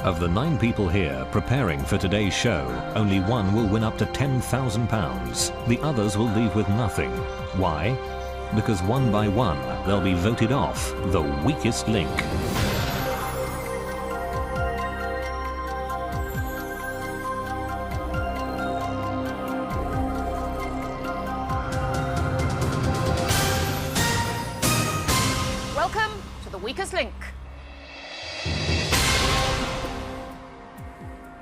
Of the 9 people here preparing for today's show, only one will win up to £10,000. The others will leave with nothing. Why? Because one by one, they'll be voted off the weakest link. Welcome to the weakest link.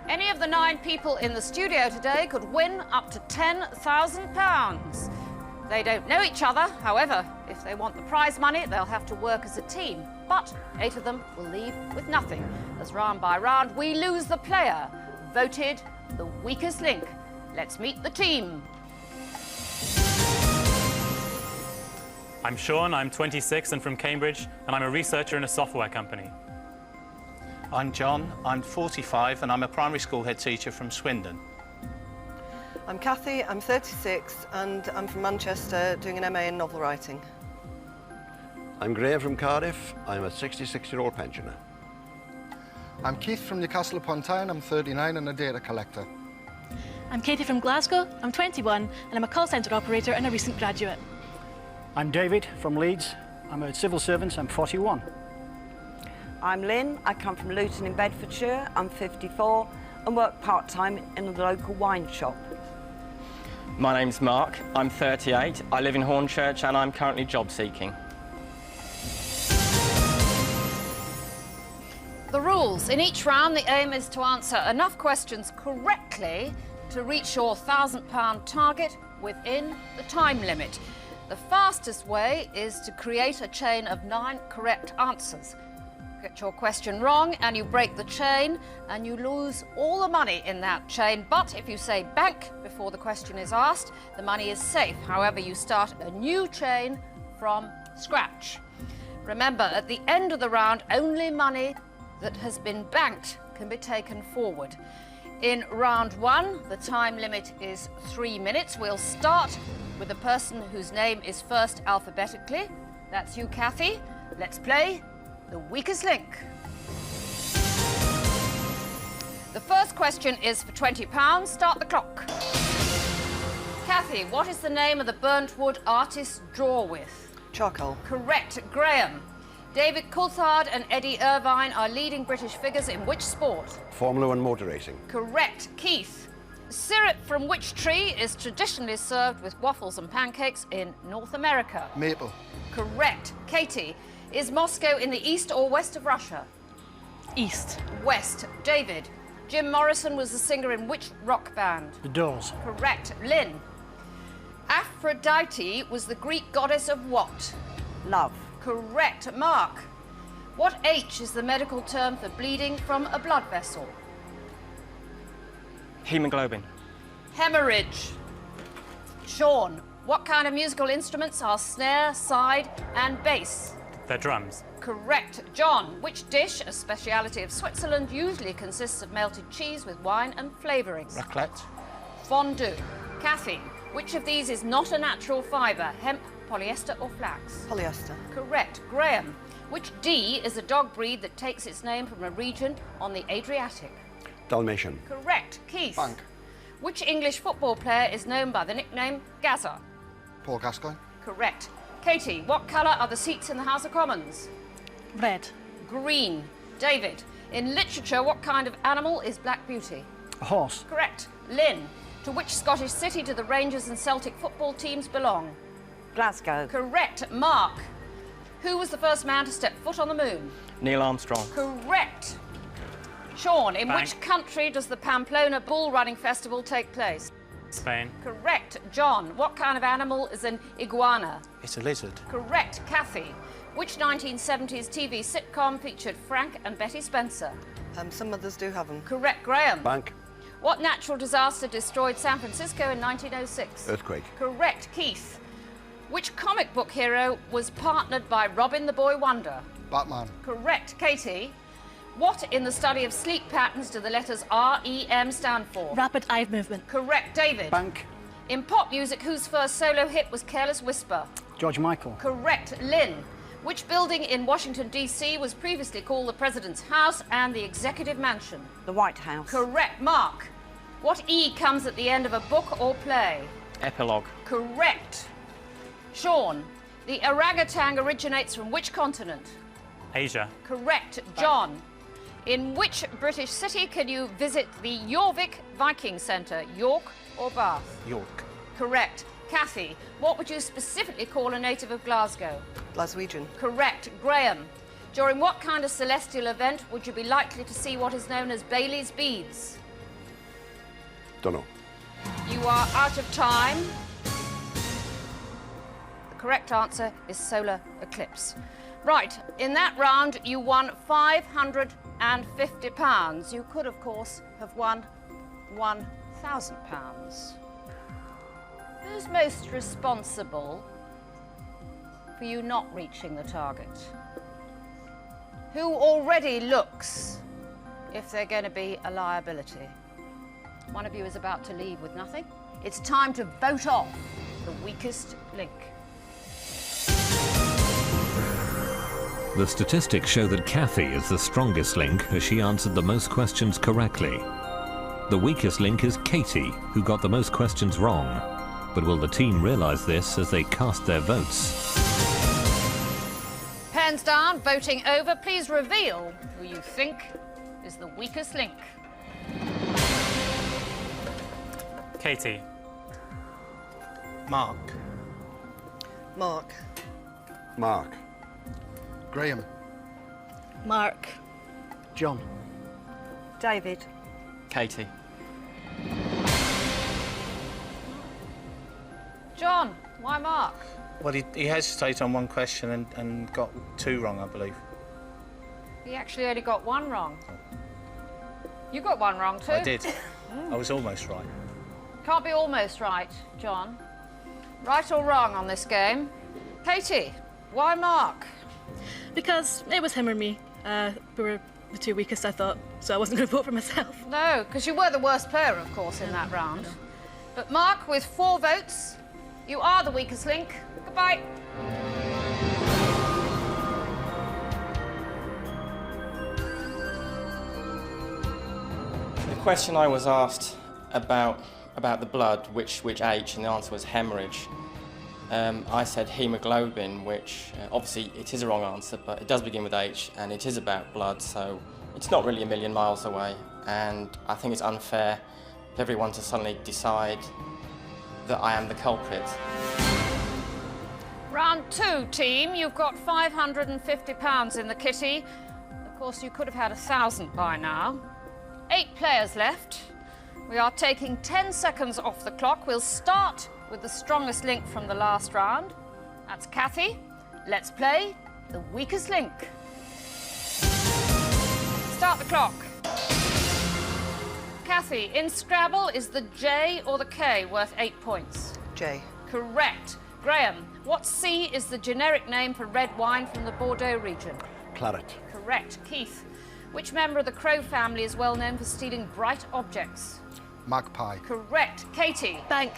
Any of the 9 people in the studio today could win up to £10,000. They don't know each other. However, if they want the prize money, they'll have to work as a team. But 8 of them will leave with nothing, as round by round we lose the player voted the weakest link. Let's meet the team. I'm Sean, I'm 26 and from Cambridge, and I'm a researcher in a software company. I'm John, I'm 45 and I'm a primary school head teacher from Swindon. I'm Kathy, I'm 36 and I'm from Manchester doing an MA in novel writing. I'm Graham from Cardiff, I'm a 66-year-old pensioner. I'm Keith from Newcastle upon Tyne, I'm 39 and a data collector. I'm Katie from Glasgow, I'm 21 and I'm a call centre operator and a recent graduate. I'm David from Leeds, I'm a civil servant, I'm 41. I'm Lynn, I come from Luton in Bedfordshire, I'm 54 and work part-time in the local wine shop. My name's Mark, I'm 38, I live in Hornchurch and I'm currently job seeking. The rules. In each round, the aim is to answer enough questions correctly to reach your £1,000 target within the time limit. The fastest way is to create a chain of 9 correct answers. Get your question wrong and you break the chain and you lose all the money in that chain. But if you say bank before the question is asked, the money is safe. However, you start a new chain from scratch. Remember, at the end of the round, only money that has been banked can be taken forward. In round 1, the time limit is 3 minutes. We'll start with the person whose name is first alphabetically. That's you, Kathy. Let's play the weakest link. The first question is for £20. Start the clock. Kathy, what is the name of the burnt wood artists draw with? Charcoal. Correct. Graham. David Coulthard and Eddie Irvine are leading British figures in which sport? Formula 1 motor racing. Correct. Keith. Syrup from which tree is traditionally served with waffles and pancakes in North America? Maple. Correct. Katie. Is Moscow in the east or west of Russia? East. West. David. Jim Morrison was the singer in which rock band? The Doors. Correct. Lynn. Aphrodite was the Greek goddess of what? Love. Correct. Mark. What H is the medical term for bleeding from a blood vessel? Hemoglobin. Hemorrhage. Sean. What kind of musical instruments are snare, side and bass? They're drums. Correct. John. Which dish, a speciality of Switzerland, usually consists of melted cheese with wine and flavourings? Raclette. Fondue. Kathy. Which of these is not a natural fibre? Hemp, polyester or flax? Polyester. Correct. Graham. Which D is a dog breed that takes its name from a region on the Adriatic? Dalmatian. Correct. Keith. Bank. Which English football player is known by the nickname Gazza? Paul Gascoigne. Correct. Katie, what colour are the seats in the House of Commons? Red. Green. David, in literature, what kind of animal is Black Beauty? A horse. Correct. Lynn, to which Scottish city do the Rangers and Celtic football teams belong? Glasgow. Correct. Mark, who was the first man to step foot on the moon? Neil Armstrong. Correct. Sean, in Bank. which country does the Pamplona Bull Running Festival take place? Spain. Correct. John, what kind of animal is an iguana? It's a lizard. Correct. Kathy, which 1970s TV sitcom featured Frank and Betty Spencer? Some others do have them. Correct. Graham. Bank. What natural disaster destroyed San Francisco in 1906? Earthquake. Correct. Keith, which comic book hero was partnered by Robin the Boy Wonder? Batman. Correct. Katie, what in the study of sleep patterns do the letters REM stand for? Rapid eye movement. Correct. David. Bank. In pop music, whose first solo hit was Careless Whisper? George Michael. Correct. Lynn, Which building in Washington, D.C. was previously called the President's House and the Executive Mansion? The White House. Correct. Mark, what E comes at the end of a book or play? Epilogue. Correct. Sean, the orangutan originates from which continent? Asia. Correct. John, in which British city can you visit the Jorvik Viking Centre, York or Bath? York. Correct. Kathy, what would you specifically call a native of Glasgow? Glaswegian. Correct. Graham, during what kind of celestial event would you be likely to see what is known as Bailey's beads? Don't know. You are out of time. The correct answer is solar eclipse. Right, in that round you won £550. You could, of course, have won £1,000. Who's most responsible for you not reaching the target? Who already looks if they're going to be a liability? One of you is about to leave with nothing. It's time to vote off the weakest link. The statistics show that Kathy is the strongest link as she answered the most questions correctly. The weakest link is Katie, who got the most questions wrong. But will the team realise this as they cast their votes? Pens down, voting over. Please reveal who you think is the weakest link. Katie. Mark. Mark. Mark. Graham. Mark. John. David. Katie. John, why Mark? Well, he hesitated on one question and got 2 wrong, I believe. He actually only got 1 wrong. You got 1 wrong too. I did. I was almost right. Can't be almost right, John. Right or wrong on this game? Katie, why Mark? Because it was him or me. We were the two weakest, I thought, so I wasn't going to vote for myself. No, because you were the worst player, of course, in that round. But Mark, with 4 votes, you are the weakest link. Goodbye. The question I was asked about the blood, which H, and the answer was hemorrhage. I said hemoglobin, which obviously it is a wrong answer, but it does begin with H, and it is about blood, so it's not really a million miles away. And I think it's unfair for everyone to suddenly decide that I am the culprit. Round 2, team. You've got £550 in the kitty. Of course, you could have had 1,000 by now. 8 players left. We are taking 10 seconds off the clock. We'll start with the strongest link from the last round. That's Kathy. Let's play the weakest link. Start the clock. Kathy, in Scrabble, is the J or the K worth 8 points? J. Correct. Graham, what C is the generic name for red wine from the Bordeaux region? Claret. Correct. Keith, which member of the Crow family is well known for stealing bright objects? Magpie. Correct. Katie, Bank.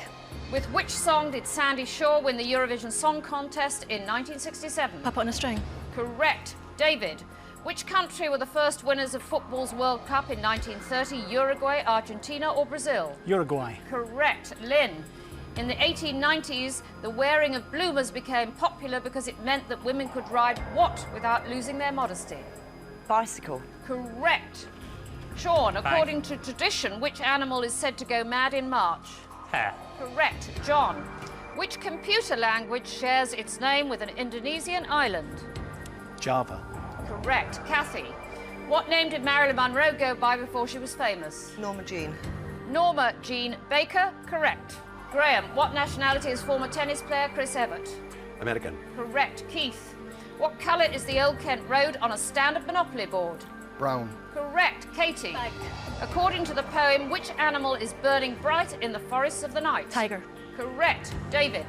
with which song did Sandy Shaw win the Eurovision Song Contest in 1967? Puppet on a String. Correct. David, which country were the first winners of football's World Cup in 1930? Uruguay, Argentina or Brazil? Uruguay. Correct. Lynn, in the 1890s, the wearing of bloomers became popular because it meant that women could ride what without losing their modesty? Bicycle. Correct. Sean, according to tradition, which animal is said to go mad in March? Hare. Correct. John, which computer language shares its name with an Indonesian island? Java. Correct. Kathy, what name did Marilyn Monroe go by before she was famous? Norma Jean. Norma Jean Baker. Correct. Graham, what nationality is former tennis player Chris Evert? American. Correct. Keith, what colour is the Old Kent Road on a standard Monopoly board? Brown. Correct. Katie, Bank. according to the poem, which animal is burning bright in the forests of the night? Tiger. Correct. David,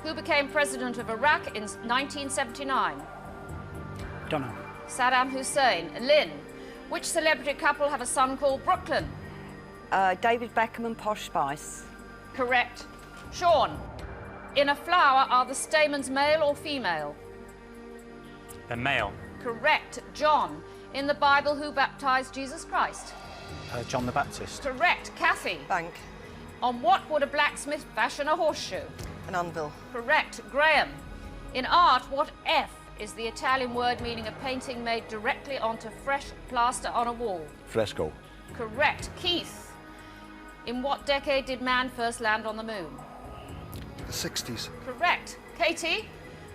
who became president of Iraq in 1979? Don't know. Saddam Hussein. Lynn, which celebrity couple have a son called Brooklyn? David Beckham and Posh Spice. Correct. Sean, in a flower, are the stamens male or female? They're male. Correct. John. In the Bible, who baptized Jesus Christ? John the Baptist. Correct. Kathy. Bank. On what would a blacksmith fashion a horseshoe? An anvil. Correct. Graham. In art, what F is the Italian word meaning a painting made directly onto fresh plaster on a wall? Fresco. Correct. Keith. In what decade did man first land on the moon? The 60s. Correct. Katie.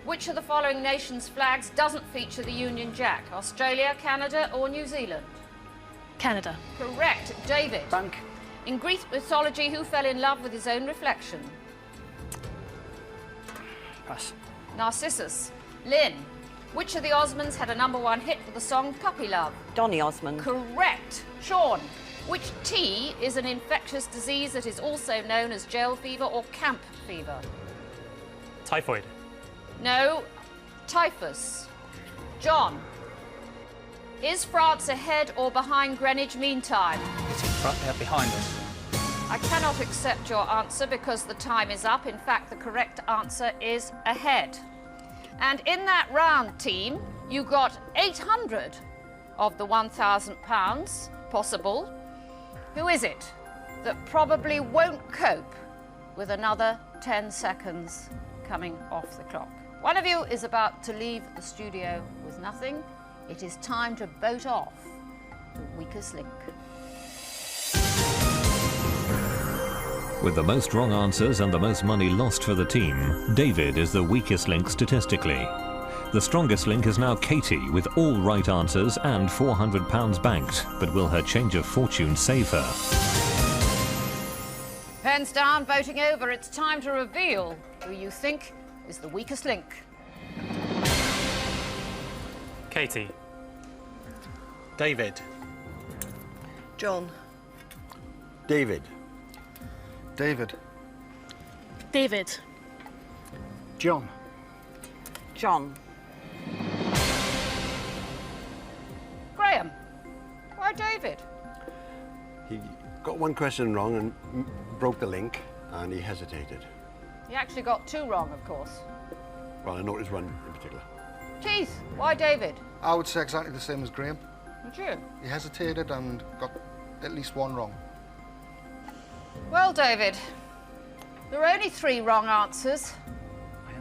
Which of the following nations' flags doesn't feature the Union Jack? Australia, Canada or New Zealand? Canada. Correct. David. Bank. In Greek mythology, who fell in love with his own reflection? Pass. Narcissus. Lynn. Which of the Osmonds had a #1 hit with the song Puppy Love? Donny Osmond. Correct. Sean. Which T is an infectious disease that is also known as gel fever or camp fever? Typhoid. No. Typhus. John. Is France ahead or behind Greenwich Mean Time? It's in front, behind us. I cannot accept your answer because the time is up. In fact, the correct answer is ahead. And in that round, team, you got 800 of the £1,000 possible. Who is it that probably won't cope with another 10 seconds coming off the clock? One of you is about to leave the studio with nothing. It is time to vote off the weakest link. With the most wrong answers and the most money lost for the team, David is the weakest link statistically. The strongest link is now Katie with all right answers and £400 banked, but will her change of fortune save her? Pens down, voting over. It's time to reveal who you think is the weakest link. Katie. David. John. David. David. David. John. John. Graham. Why David? He got one question wrong and broke the link, and he hesitated. He actually got 2 wrong, of course. Well, I noticed one in particular. Keith, why David? I would say exactly the same as Graham. Would you? He hesitated and got at least 1 wrong. Well, David, there were only 3 wrong answers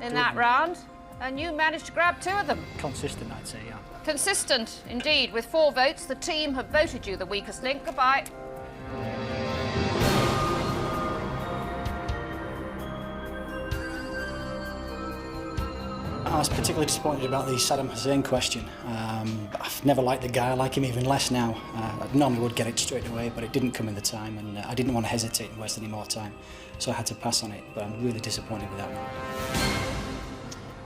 in that round, and you managed to grab 2 of them. Consistent, I'd say, yeah. Consistent, indeed. With 4 votes, the team have voted you the weakest link. Goodbye. I was particularly disappointed about the Saddam Hussein question. I've never liked the guy, I like him even less now. I normally would get it straight away, but it didn't come in the time, and I didn't want to hesitate and waste any more time, so I had to pass on it, but I'm really disappointed with that one.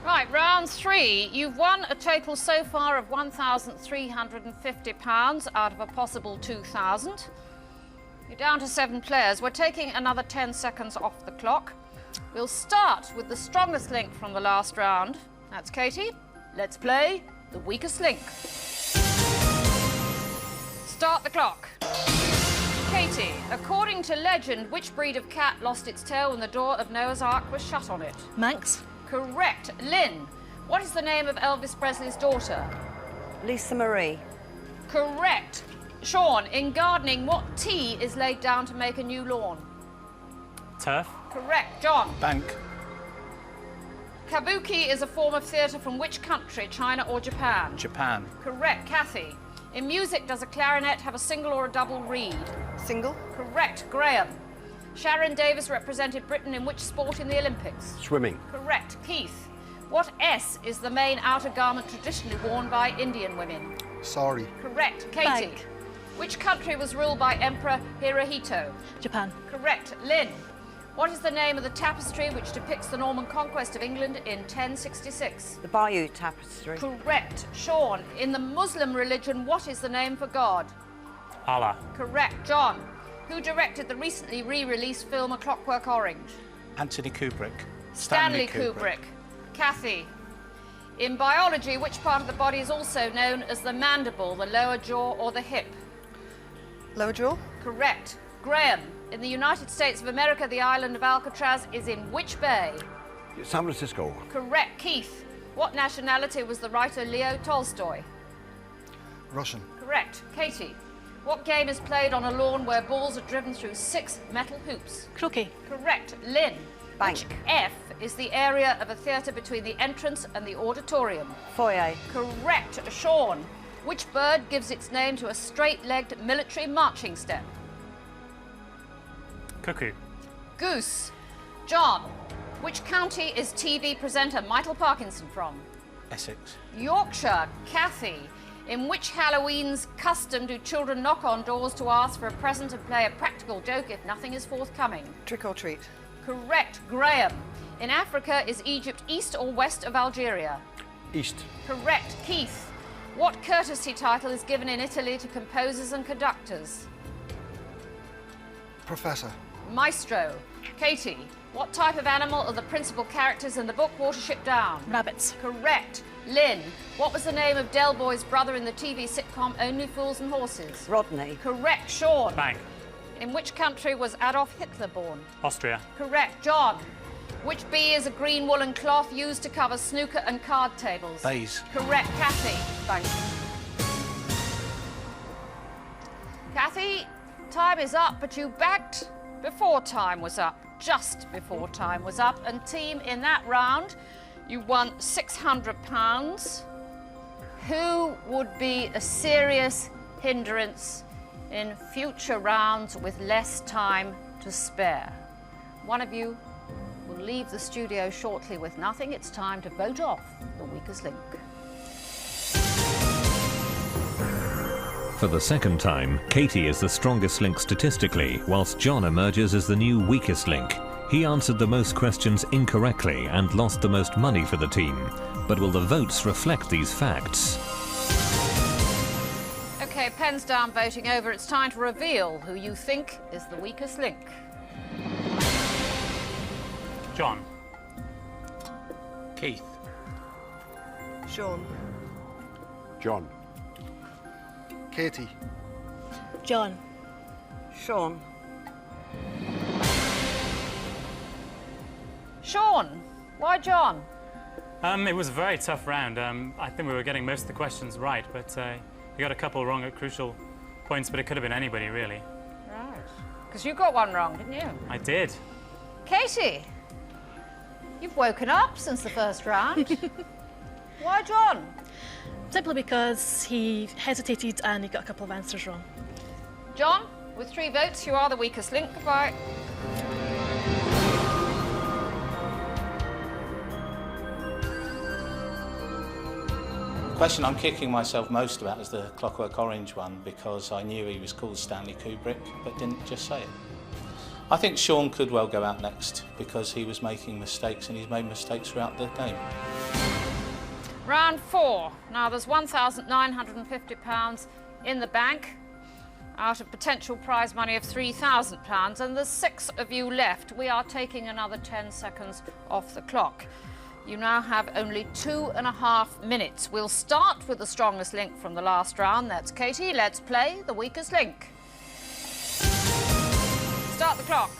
Right, round 3. You've won a total so far of £1,350 out of a possible 2,000. You're down to 7 players. We're taking another 10 seconds off the clock. We'll start with the strongest link from the last round. That's Katie. Let's play the weakest link. Start the clock. Katie, according to legend, which breed of cat lost its tail when the door of Noah's Ark was shut on it? Manx. Correct. Lynn, what is the name of Elvis Presley's daughter? Lisa Marie. Correct. Sean, in gardening, what T is laid down to make a new lawn? Turf. Correct. John. Bank. Kabuki is a form of theatre from which country, China or Japan? Japan. Correct. Kathy. In music, does a clarinet have a single or a double reed? Single. Correct. Graham. Sharon Davis represented Britain in which sport in the Olympics? Swimming. Correct. Keith. What S is the main outer garment traditionally worn by Indian women? Sorry. Correct. Katie. Bank. Which country was ruled by Emperor Hirohito? Japan. Correct. Lynn. What is the name of the tapestry which depicts the Norman conquest of England in 1066? The Bayeux Tapestry. Correct. Sean, in the Muslim religion, what is the name for God? Allah. Correct. John, who directed the recently re-released film A Clockwork Orange? Anthony Kubrick. Stanley Kubrick. Kathy, in biology, which part of the body is also known as the mandible, the lower jaw or the hip? Lower jaw. Correct. Graham, in the United States of America, the island of Alcatraz is in which bay? San Francisco. Correct. Keith, What nationality was the writer Leo Tolstoy? Russian. Correct. Katie, what game is played on a lawn where balls are driven through 6 metal hoops? Croquet. Correct. Lynn, Bank. which F is the area of a theatre between the entrance and the auditorium? Foyer. Correct. Sean, which bird gives its name to a straight-legged military marching step? Cuckoo. Goose. John, which county is TV presenter Michael Parkinson from? Essex. Yorkshire. Kathy, in which Halloween's custom do children knock on doors to ask for a present and play a practical joke if nothing is forthcoming? Trick or treat. Correct. Graham, in Africa is Egypt east or west of Algeria? East. Correct. Keith, what courtesy title is given in Italy to composers and conductors? Professor. Maestro. Katie, what type of animal are the principal characters in the book Watership Down? Rabbits. Correct. Lynn, what was the name of Del Boy's brother in the TV sitcom Only Fools and Horses? Rodney. Correct. Sean, Bank. in which country was Adolf Hitler born? Austria. Correct. John, which bee is a green woolen cloth used to cover snooker and card tables? Baize. Correct. Kathy. Bank. Kathy, time is up, but you backed before time was up, just before time was up. And team, in that round, you won £600. Who would be a serious hindrance in future rounds with less time to spare? One of you will leave the studio shortly with nothing. It's time to vote off the weakest link. For the second time, Katie is the strongest link statistically, whilst John emerges as the new weakest link. He answered the most questions incorrectly and lost the most money for the team. But will the votes reflect these facts? Okay, pens down, voting over. It's time to reveal who you think is the weakest link. John. Keith. Sean. John. Katie. John. Sean. Sean, why John? It was a very tough round. I think we were getting most of the questions right, but you got a couple wrong at crucial points, but it could have been anybody, really. Right. Because you got one wrong, didn't you? I did. Katie, you've woken up since the first round. Why John? Simply because he hesitated and he got a couple of answers wrong. John, with 3 votes, you are the weakest link. Goodbye. The question I'm kicking myself most about is the Clockwork Orange one, because I knew he was called Stanley Kubrick, but didn't just say it. I think Sean could well go out next, because he was making mistakes, and he's made mistakes throughout the game. Round 4. Now there's £1,950 in the bank out of potential prize money of £3,000, and there's 6 of you left. We are taking another 10 seconds off the clock. You now have only 2.5 minutes. We'll start with the strongest link from the last round. That's Katie. Let's play the weakest link. Start the clock.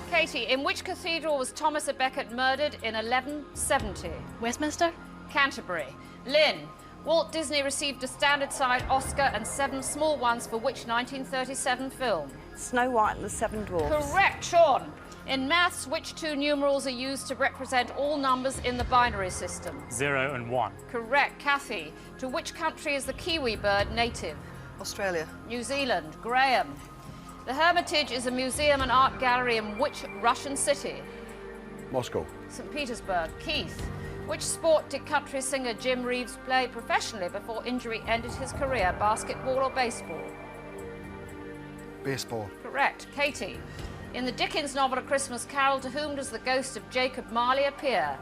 Katie, in which cathedral was Thomas à Becket murdered in 1170? Westminster. Canterbury. Lynn, Walt Disney received a standard-side Oscar and 7 small ones for which 1937 film? Snow White and the Seven Dwarfs. Correct. Sean, in maths, which 2 numerals are used to represent all numbers in the binary system? 0 and 1. Correct. Kathy, to which country is the kiwi bird native? Australia. New Zealand. Graham, the Hermitage is a museum and art gallery in which Russian city? Moscow. St. Petersburg. Keith, which sport did country singer Jim Reeves play professionally before injury ended his career? Basketball or baseball? Baseball. Correct. Katie, in the Dickens novel A Christmas Carol, to whom does the ghost of Jacob Marley appear?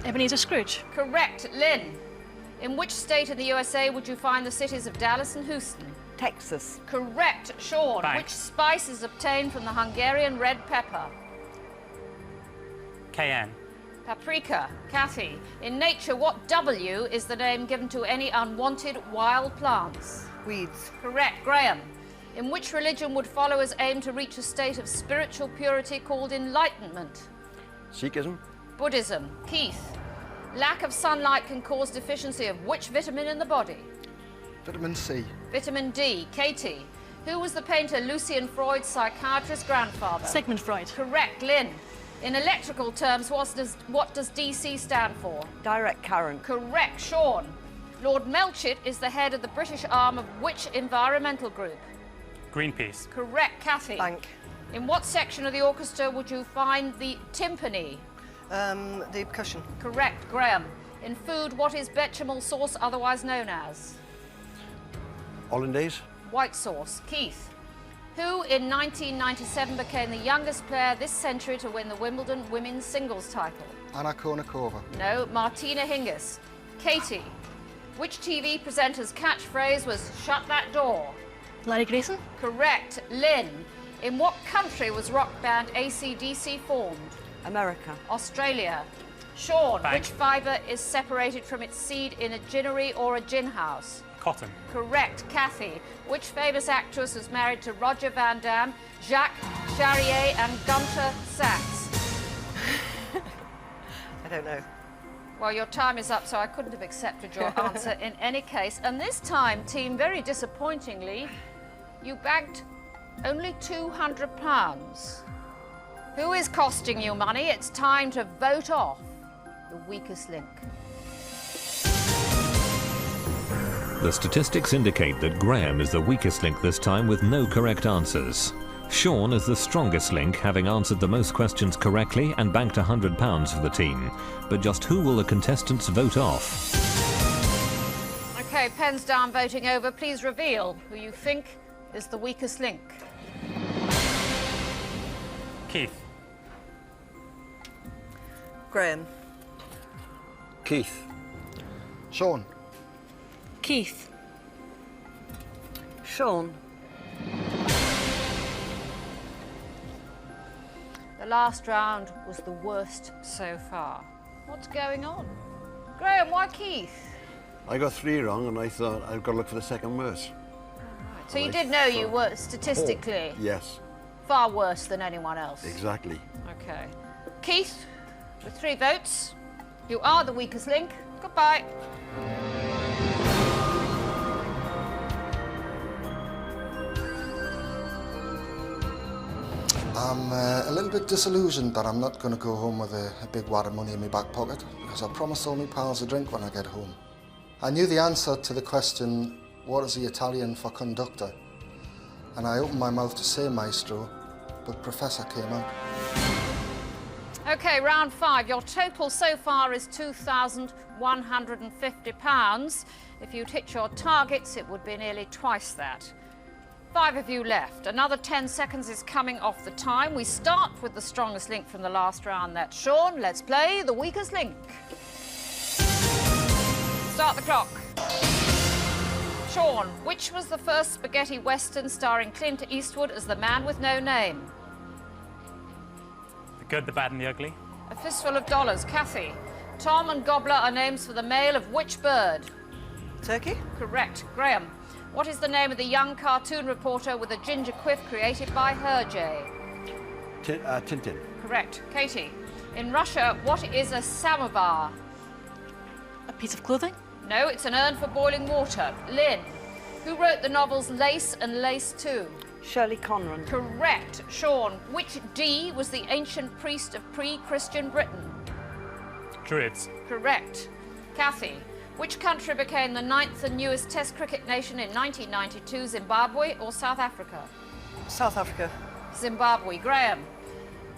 Ebenezer Scrooge. Correct. Lynn, in which state in the USA would you find the cities of Dallas and Houston? Texas. Correct. Sean, Bank. which spice is obtained from the Hungarian red pepper? KN. Paprika. Kathy, in nature, what W is the name given to any unwanted wild plants? Weeds. Correct. Graham, in which religion would followers aim to reach a state of spiritual purity called enlightenment? Sikhism. Buddhism. Keith, Lack of sunlight can cause deficiency of which vitamin in the body? Vitamin C. Vitamin D. Katie. Who was the painter Lucian Freud's psychiatrist grandfather? Sigmund Freud. Correct. Lynn. In electrical terms, what does DC stand for? Direct current. Correct. Sean. Lord Melchett is the head of the British arm of which environmental group? Greenpeace. Correct. Kathy. Bank. In what section of the orchestra would you find the timpani? The percussion. Correct. Graham. In food, what is bechamel sauce otherwise known as? Hollandaise. White sauce. Keith. Who in 1997 became the youngest player this century to win the Wimbledon women's singles title? Anna Kournikova. No, Martina Hingis. Katie. Which TV presenter's catchphrase was "Shut that door"? Larry Grayson. Correct. Lynn. In what country was rock band AC/DC formed? America. Australia. Sean. Bank. Which fibre is separated from its seed in a ginnery or a gin house? Cotton. Correct. Kathy. Which famous actress was married to Roger Van Dam, Jacques Charrier and Gunter Sachs? I don't know. Well, your time is up, so I couldn't have accepted your answer in any case. And this time, team, very disappointingly, you bagged only £200. Who is costing you money? It's time to vote off the weakest link. The statistics indicate that Graham is the weakest link this time with no correct answers. Sean is the strongest link, having answered the most questions correctly and banked £100 for the team. But just who will the contestants vote off? OK, pens down, voting over. Please reveal who you think is the weakest link. Keith. Graham. Keith. Sean. Keith. Sean. The last round was the worst so far. What's going on? Graham, why Keith? I got 3 wrong and I thought I've got to look for the second worst. So you did know you were statistically Yes, far worse than anyone else? exactly. OK. Keith, with 3 votes, you are the weakest link. Goodbye. I'm a little bit disillusioned that I'm not going to go home with a big wad of money in my back pocket, because I promised all my pals a drink when I get home. I knew the answer to the question, what is the Italian for conductor? And I opened my mouth to say maestro, but Professor came out. OK, round 5. Your total so far is £2,150. If you'd hit your targets, it would be nearly twice that. 5 of you left. Another 10 seconds is coming off the time. We start with the strongest link from the last round. That's Sean. Let's play the weakest link. Start the clock. Sean, which was the first spaghetti western starring Clint Eastwood as the man with no name? The Good, the Bad and the Ugly. A Fistful of Dollars. Kathy. Tom and Gobbler are names for the male of which bird? Turkey. Correct. Graham. What is the name of the young cartoon reporter with a ginger quiff created by Hergé? Tintin. Correct. Katie. In Russia, what is a samovar? A piece of clothing. No, it's an urn for boiling water. Lynn. Who wrote the novels Lace and Lace 2? Shirley Conran. Correct. Sean. Which D was the ancient priest of pre-Christian Britain? Druids. Correct. Kathy. Which country became the 9th and newest Test cricket nation in 1992, Zimbabwe or South Africa? South Africa. Zimbabwe. Graham.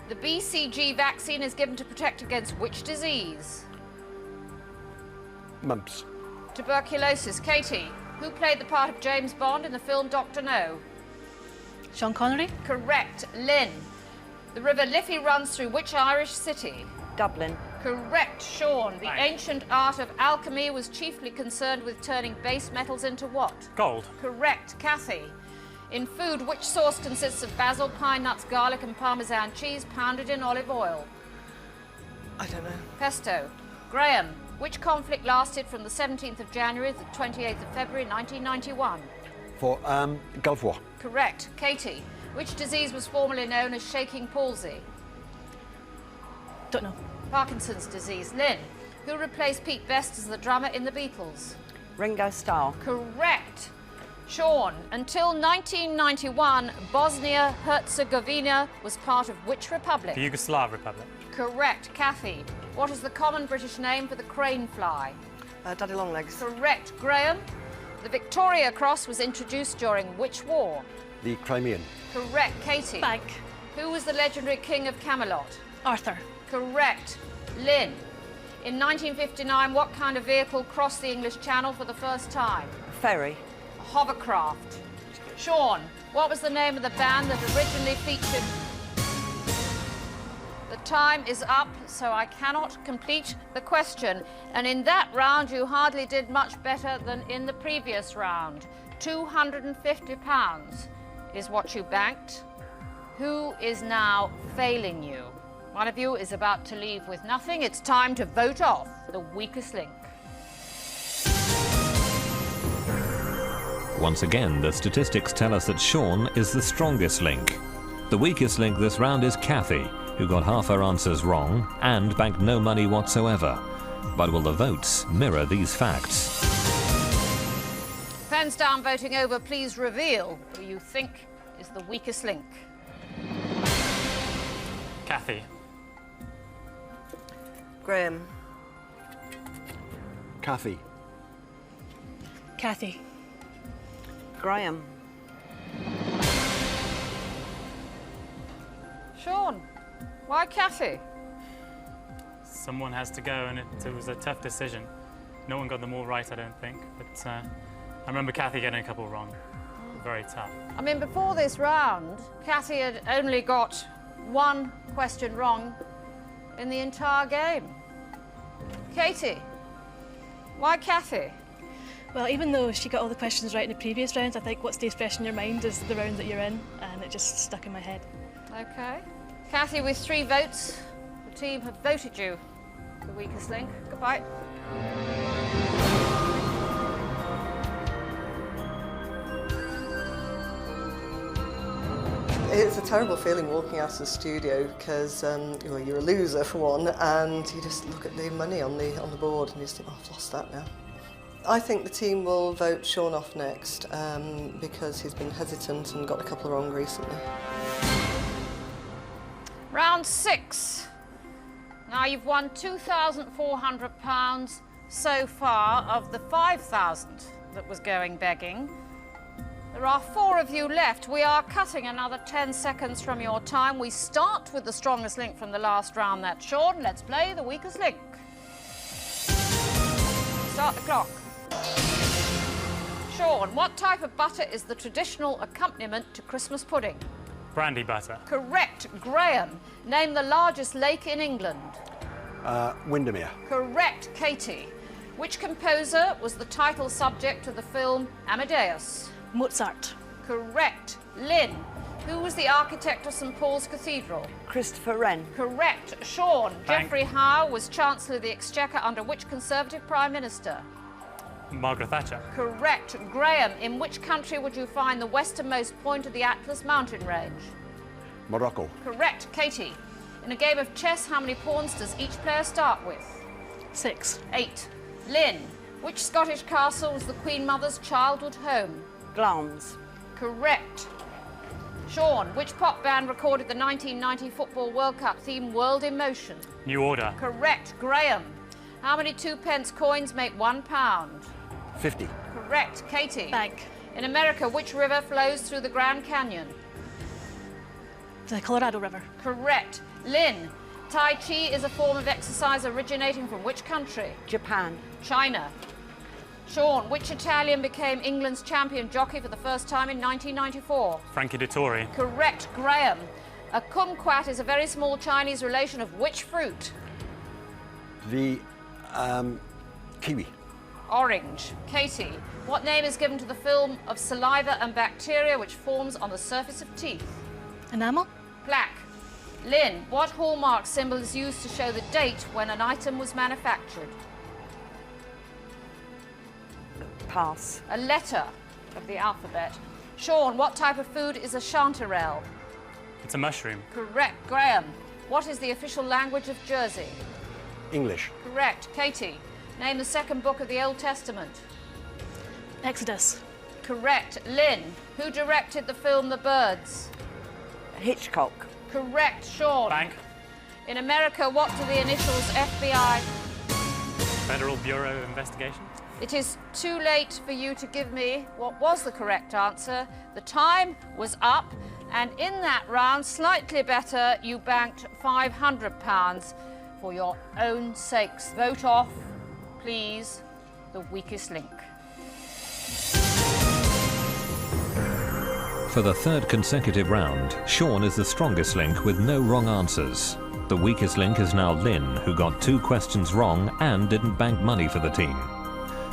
The BCG vaccine is given to protect against which disease? Mumps. Tuberculosis. Katie. Who played the part of James Bond in the film Dr. No? Sean Connery. Correct. Lynn. The River Liffey runs through which Irish city? Dublin. Correct. Sean. The Right. ancient art of alchemy was chiefly concerned with turning base metals into what? Gold. Correct. Kathy. In food, which sauce consists of basil, pine nuts, garlic and Parmesan cheese pounded in olive oil? I don't know. Pesto. Graham. Which conflict lasted from the 17th of January to the 28th of February 1991? For Gulf War. Correct. Katie. Which disease was formerly known as shaking palsy? Don't know. Parkinson's disease. Lynn. Who replaced Pete Best as the drummer in the Beatles? Ringo Starr. Correct. Sean, until 1991, Bosnia-Herzegovina was part of which republic? The Yugoslav Republic. Correct. Kathy, what is the common British name for the crane fly? Daddy Longlegs. Correct. Graham, the Victoria Cross was introduced during which war? The Crimean. Correct. Katie. Bank. Who was the legendary king of Camelot? Arthur. Correct. Lynn, in 1959, what kind of vehicle crossed the English Channel for the first time? Ferry. A hovercraft. Sean, what was the name of the band that originally featured? The time is up, so I cannot complete the question. And in that round, you hardly did much better than in the previous round. £250 is what you banked. Who is now failing you? One of you is about to leave with nothing. It's time to vote off the weakest link. Once again, the statistics tell us that Sean is the strongest link. The weakest link this round is Kathy, who got half her answers wrong and banked no money whatsoever. But will the votes mirror these facts? Pens down, voting over. Please reveal who you think is the weakest link. Kathy. Graham. Kathy. Kathy. Graham. Sean, why Kathy? Someone has to go, and it was a tough decision. No one got them all right, I don't think. But I remember Kathy getting a couple wrong. Very tough. I mean, before this round, Kathy had only got one question wrong in the entire game. Katie, why Kathy? Well, even though she got all the questions right in the previous rounds, I think what stays fresh in your mind is the round that you're in, and it just stuck in my head. Okay. Kathy, with 3 votes, the team have voted you the weakest link. Goodbye. It's a terrible feeling walking out of the studio because you're a loser for one, and you just look at the money on the board and you just think, oh, I've lost that now. I think the team will vote Sean off next because he's been hesitant and got a couple wrong recently. Round 6. Now you've won £2,400 so far of the 5,000 that was going begging. There are 4 of you left. We are cutting another 10 seconds from your time. We start with the strongest link from the last round, that's Sean. Let's play the weakest link. Start the clock. Sean, what type of butter is the traditional accompaniment to Christmas pudding? Brandy butter. Correct. Graham, name the largest lake in England. Windermere. Correct. Katie, which composer was the title subject to the film Amadeus? Mozart. Correct. Lynn, who was the architect of St Paul's Cathedral? Christopher Wren. Correct. Sean, Bank. Geoffrey Howe was Chancellor of the Exchequer under which Conservative Prime Minister? Margaret Thatcher. Correct. Graham, in which country would you find the westernmost point of the Atlas mountain range? Morocco. Correct. Katie, in a game of chess, how many pawns does each player start with? 6. 8. Lynn, which Scottish castle was the Queen Mother's childhood home? Glamis. Correct. Sean, which pop band recorded the 1990 Football World Cup theme World in Motion? New Order. Correct. Graham, how many 2-pence coins make £1? 50. Correct. Katie. Bank. In America, which river flows through the Grand Canyon? The Colorado River. Correct. Lynn, Tai Chi is a form of exercise originating from which country? Japan. China. Sean, which Italian became England's champion jockey for the first time in 1994? Frankie Dettori. Correct. Graham, a kumquat is a very small Chinese relation of which fruit? The kiwi. Orange. Katie, what name is given to the film of saliva and bacteria which forms on the surface of teeth? Enamel. Plaque. Lynn, what hallmark symbol is used to show the date when an item was manufactured? Pass. A letter of the alphabet. Sean, what type of food is a chanterelle? It's a mushroom. Correct. Graham, what is the official language of Jersey? English. Correct. Katie, name the second book of the Old Testament. Exodus. Correct. Lynn, who directed the film The Birds? Hitchcock. Correct. Sean. Bank. In America, what do the initials FBI? Federal Bureau of Investigation. It is too late for you to give me what was the correct answer. The time was up, and in that round, slightly better, you banked £500 for your own sakes. Vote off, please, the weakest link. For the third consecutive round, Sean is the strongest link with no wrong answers. The weakest link is now Lynn, who got 2 questions wrong and didn't bank money for the team.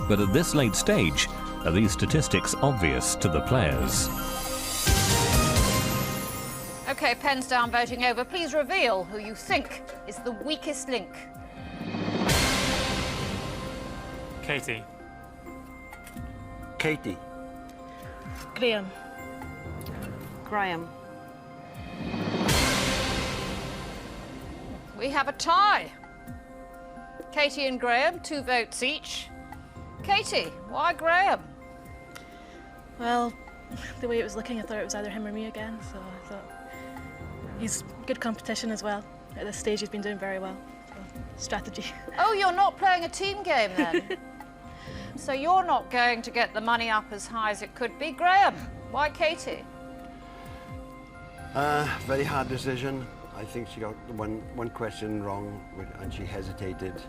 But at this late stage, are these statistics obvious to the players? OK, pens down, voting over. Please reveal who you think is the weakest link. Katie. Katie. Graham. Graham. We have a tie. Katie and Graham, 2 votes each. Katie, why Graham? Well, the way it was looking, I thought it was either him or me again, so I thought he's good competition as well. At this stage, he's been doing very well. So, strategy. Oh, you're not playing a team game then? So you're not going to get the money up as high as it could be. Graham, why Katie? Very hard decision. I think she got one question wrong and she hesitated.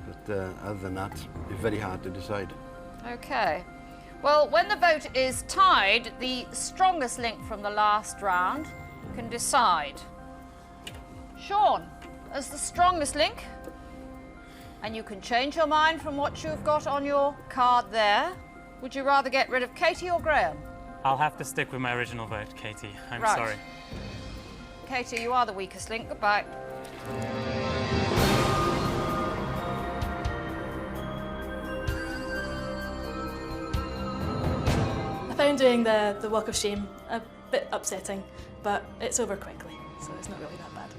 But other than that, it's very hard to decide. OK. Well, when the vote is tied, the strongest link from the last round can decide. Sean, as the strongest link, and you can change your mind from what you've got on your card there. Would you rather get rid of Katie or Graham? I'll have to stick with my original vote, Katie. I'm Right. sorry. Katie, you are the weakest link. Goodbye. I found doing the walk of shame a bit upsetting, but it's over quickly, so it's not really that bad.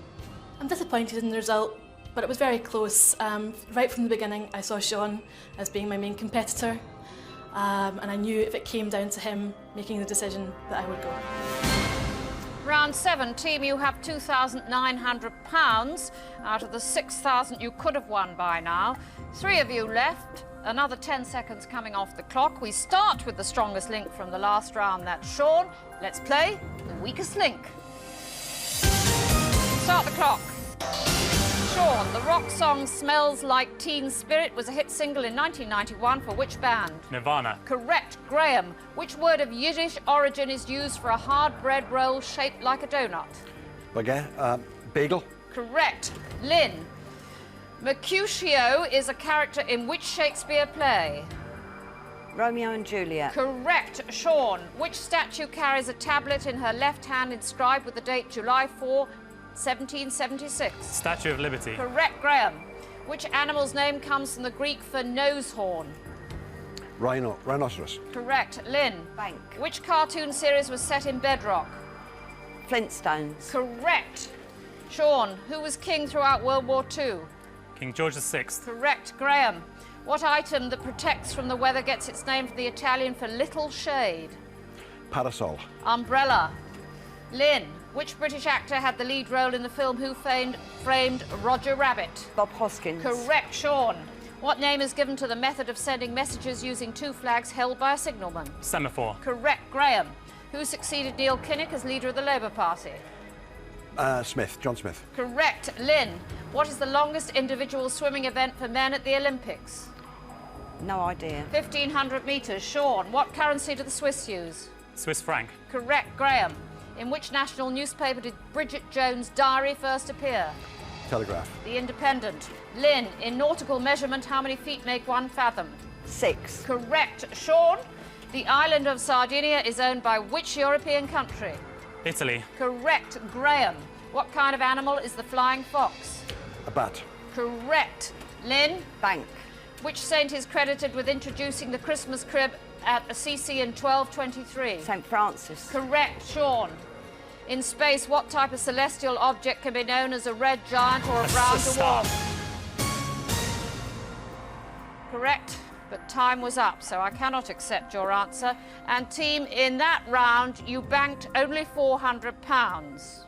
I'm disappointed in the result, but it was very close. Right from the beginning, I saw Sean as being my main competitor, and I knew if it came down to him making the decision that I would go. Round 7, team, you have £2,900 out of the 6,000 you could have won by now. 3 of you left, another 10 seconds coming off the clock. We start with the strongest link from the last round, that's Sean. Let's play the weakest link. Start the clock. Sean, the rock song Smells Like Teen Spirit was a hit single in 1991 for which band? Nirvana. Correct. Graham, which word of Yiddish origin is used for a hard bread roll shaped like a donut? Baguette, bagel. Correct. Lynn, Mercutio is a character in which Shakespeare play? Romeo and Juliet. Correct. Sean, which statue carries a tablet in her left hand inscribed with the date July 4, 1776? Statue of Liberty. Correct. Graham, which animal's name comes from the Greek for nose horn? Rhinoceros. Correct. Lynn, Bank. which cartoon series was set in Bedrock? Flintstones. Correct. Sean, who was king throughout World War II? King George VI. Correct. Graham, what item that protects from the weather gets its name from the Italian for little shade? Parasol. Umbrella. Lynn, which British actor had the lead role in the film Who Framed Roger Rabbit? Bob Hoskins. Correct. Sean, what name is given to the method of sending messages using 2 flags held by a signalman? Semaphore. Correct. Graham, who succeeded Neil Kinnock as leader of the Labour Party? Smith. John Smith. Correct. Lynn, what is the longest individual swimming event for men at the Olympics? No idea. 1,500 metres. Sean, what currency do the Swiss use? Swiss franc. Correct. Graham, in which national newspaper did Bridget Jones' diary first appear? Telegraph. The Independent. Lynn, in nautical measurement, how many feet make 1 fathom? 6. Correct. Sean, the island of Sardinia is owned by which European country? Italy. Correct. Graham, what kind of animal is the flying fox? A bat. Correct. Lynn, Bank. which saint is credited with introducing the Christmas crib at Assisi in 1223? St. Francis. Correct. Sean, in space, what type of celestial object can be known as a red giant or a brown A star. dwarf? Correct, but time was up, so I cannot accept your answer. And team, in that round, you banked only £400.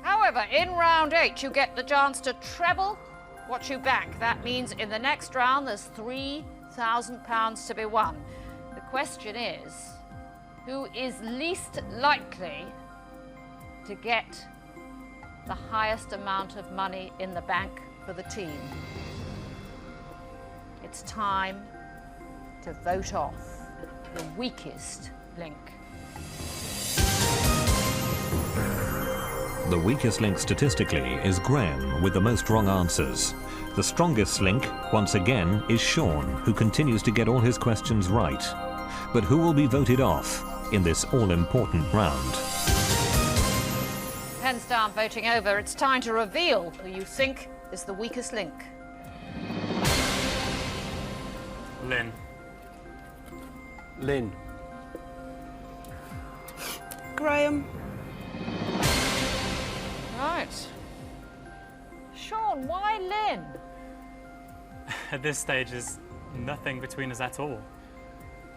However, in round 8, you get the chance to treble what you bank. That means in the next round, there's £3,000 to be won. The question is, who is least likely to get the highest amount of money in the bank for the team? It's time to vote off the weakest link. The weakest link statistically is Graham with the most wrong answers. The strongest link, once again, is Sean, who continues to get all his questions right. But who will be voted off in this all-important round? Pens down, voting over. It's time to reveal who you think is the weakest link. Lynn. Lynn. Graham. Right. Sean, why Lynn? At this stage, there's nothing between us at all.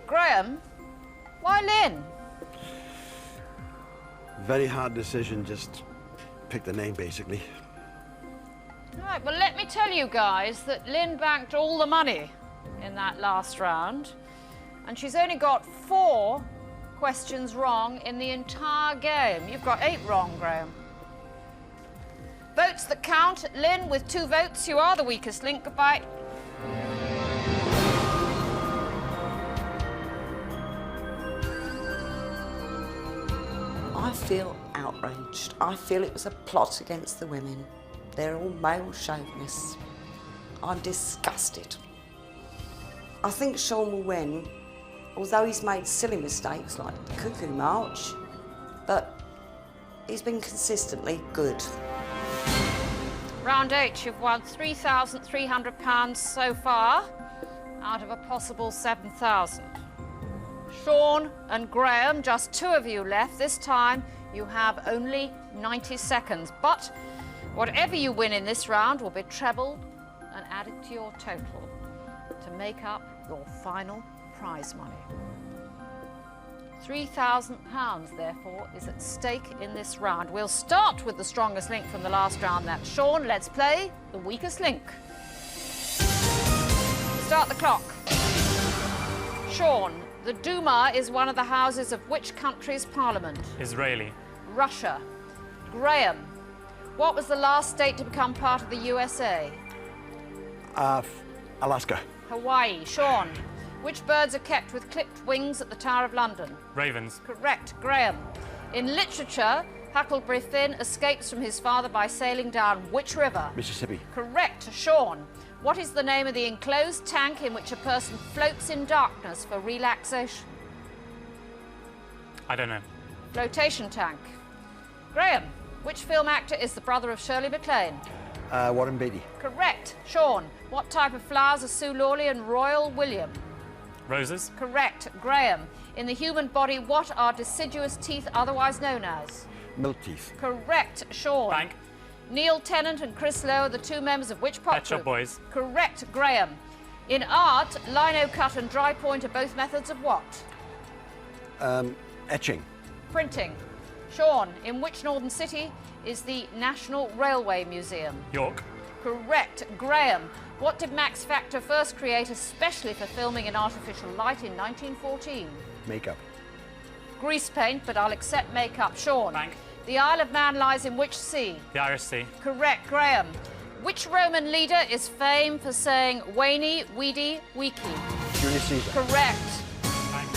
Graham, why Lynn? Very hard decision, just pick the name basically. Right, well, let me tell you guys that Lynn banked all the money in that last round, and she's only got 4 questions wrong in the entire game. You've got 8 wrong, Graham. Votes that count. Lynn, with 2 votes, you are the weakest link. Goodbye. I feel outraged. I feel it was a plot against the women. They're all male chauvinists. I'm disgusted. I think Sean will win, although he's made silly mistakes like the Cuckoo March, but he's been consistently good. Round 8, you've won £3,300 so far, out of a possible 7,000. Sean and Graham, just 2 of you left. This time you have only 90 seconds. But whatever you win in this round will be trebled and added to your total to make up your final prize money. £3,000, therefore, is at stake in this round. We'll start with the strongest link from the last round. That's Sean. Let's play the weakest link. Start the clock. Sean, the Duma is one of the houses of which country's parliament? Israeli. Russia. Graham, what was the last state to become part of the USA? Alaska. Hawaii. Sean, which birds are kept with clipped wings at the Tower of London? Ravens. Correct. Graham, in literature, Huckleberry Finn escapes from his father by sailing down which river? Mississippi. Correct. Sean, what is the name of the enclosed tank in which a person floats in darkness for relaxation? I don't know. Flotation tank. Graham, which film actor is the brother of Shirley MacLaine? Warren Beatty. Correct. Sean, what type of flowers are Sue Lawley and Royal William? Roses. Correct. Graham, in the human body, what are deciduous teeth otherwise known as? Milk teeth. Correct. Sean. Bank. Neil Tennant and Chris Lowe are the 2 members of which pop Pet Shop group? Boys. Correct. Graham, in art, lino cut and dry point are both methods of what? Etching. Printing. Sean, in which northern city is the National Railway Museum? York. Correct. Graham, what did Max Factor first create especially for filming in artificial light in 1914? Makeup. Grease paint, but I'll accept makeup. Sean, Bank. the Isle of Man lies in which sea? The Irish Sea. Correct. Graham, which Roman leader is famed for saying Wayne, Weedy, Weeky? Julius Caesar. Correct. Bank.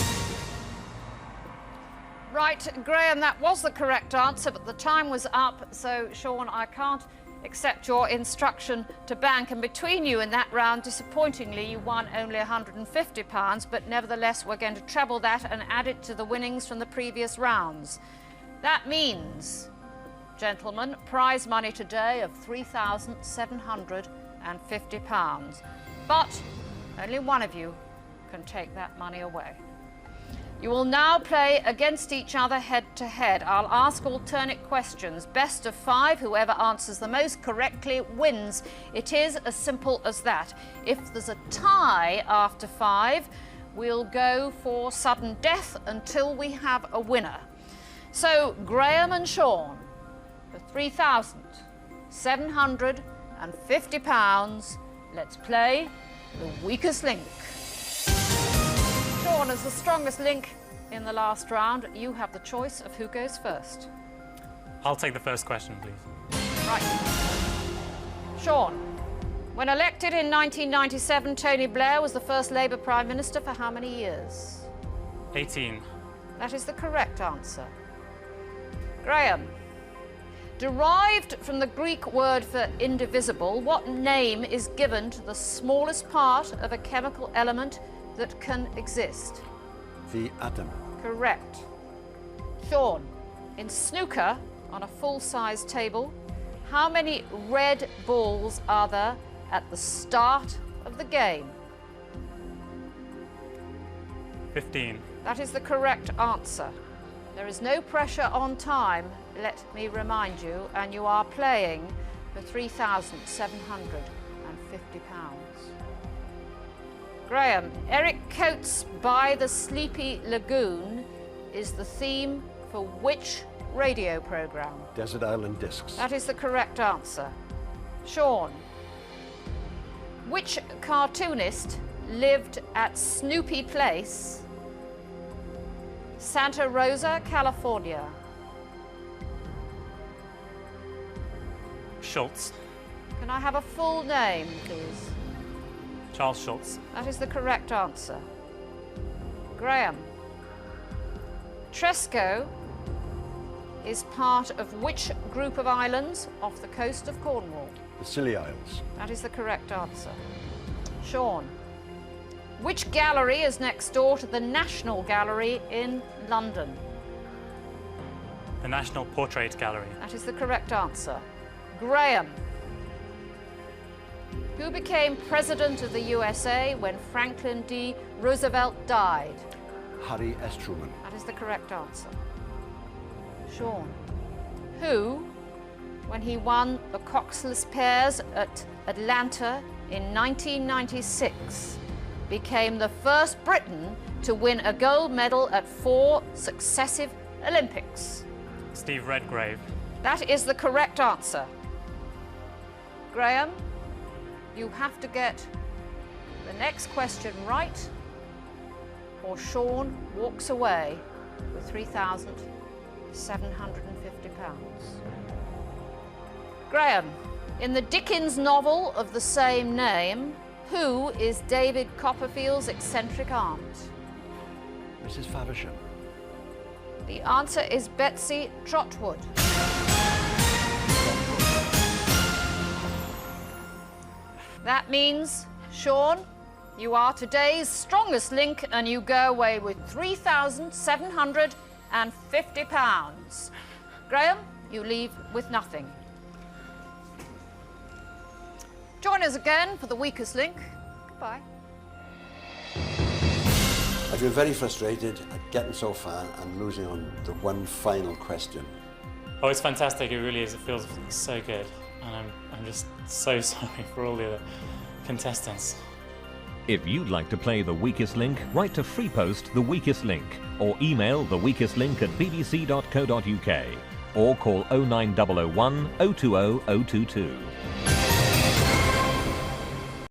Right, Graham, that was the correct answer, but the time was up, so Sean, I can't accept your instruction to bank. And between you in that round, disappointingly, you won only £150, but nevertheless, we're going to treble that and add it to the winnings from the previous rounds. That means, gentlemen, prize money today of £3,750. But only one of you can take that money away. You will now play against each other head to head. I'll ask alternate questions. Best of 5, whoever answers the most correctly wins. It is as simple as that. If there's a tie after 5, we'll go for sudden death until we have a winner. So, Graham and Sean, for £3,750, let's play the weakest link. Sean, as the strongest link in the last round, you have the choice of who goes first. I'll take the first question, please. Right. Sean, when elected in 1997, Tony Blair was the first Labour Prime Minister for how many years? 18. That is the correct answer. Graham, derived from the Greek word for indivisible, what name is given to the smallest part of a chemical element that can exist? The atom. Correct. Sean, in snooker, on a full-size table, how many red balls are there at the start of the game? 15. That is the correct answer. There is no pressure on time, let me remind you, and you are playing for £3,750. Graham, Eric Coates' By the Sleepy Lagoon is the theme for which radio programme? Desert Island Discs. That is the correct answer. Sean, which cartoonist lived at Snoopy Place, Santa Rosa, California? Schultz. Can I have a full name, please? Charles Schultz. That is the correct answer. Graham, Tresco is part of which group of islands off the coast of Cornwall? The Scilly Isles. That is the correct answer. Sean, which gallery is next door to the National Gallery in London? The National Portrait Gallery. That is the correct answer. Graham, who became President of the USA when Franklin D. Roosevelt died? Harry S. Truman. That is the correct answer. Sean, who, when he won the Coxless Pairs at Atlanta in 1996, became the first Briton to win a gold medal at 4 successive Olympics? Steve Redgrave. That is the correct answer. Graham, you have to get the next question right, or Sean walks away with £3,750. Graham, in the Dickens novel of the same name, who is David Copperfield's eccentric aunt? Mrs. Faversham. The answer is Betsy Trotwood. That means, Sean, you are today's strongest link and you go away with £3,750. Graham, you leave with nothing. Join us again for the weakest link. Goodbye. I feel very frustrated at getting so far and losing on the one final question. Oh, it's fantastic. It really is. It feels so good. And I'm just so sorry for all the other contestants. If you'd like to play The Weakest Link, write to FreePost The Weakest Link or email theweakestlink@bbc.co.uk or call 09001 020 022.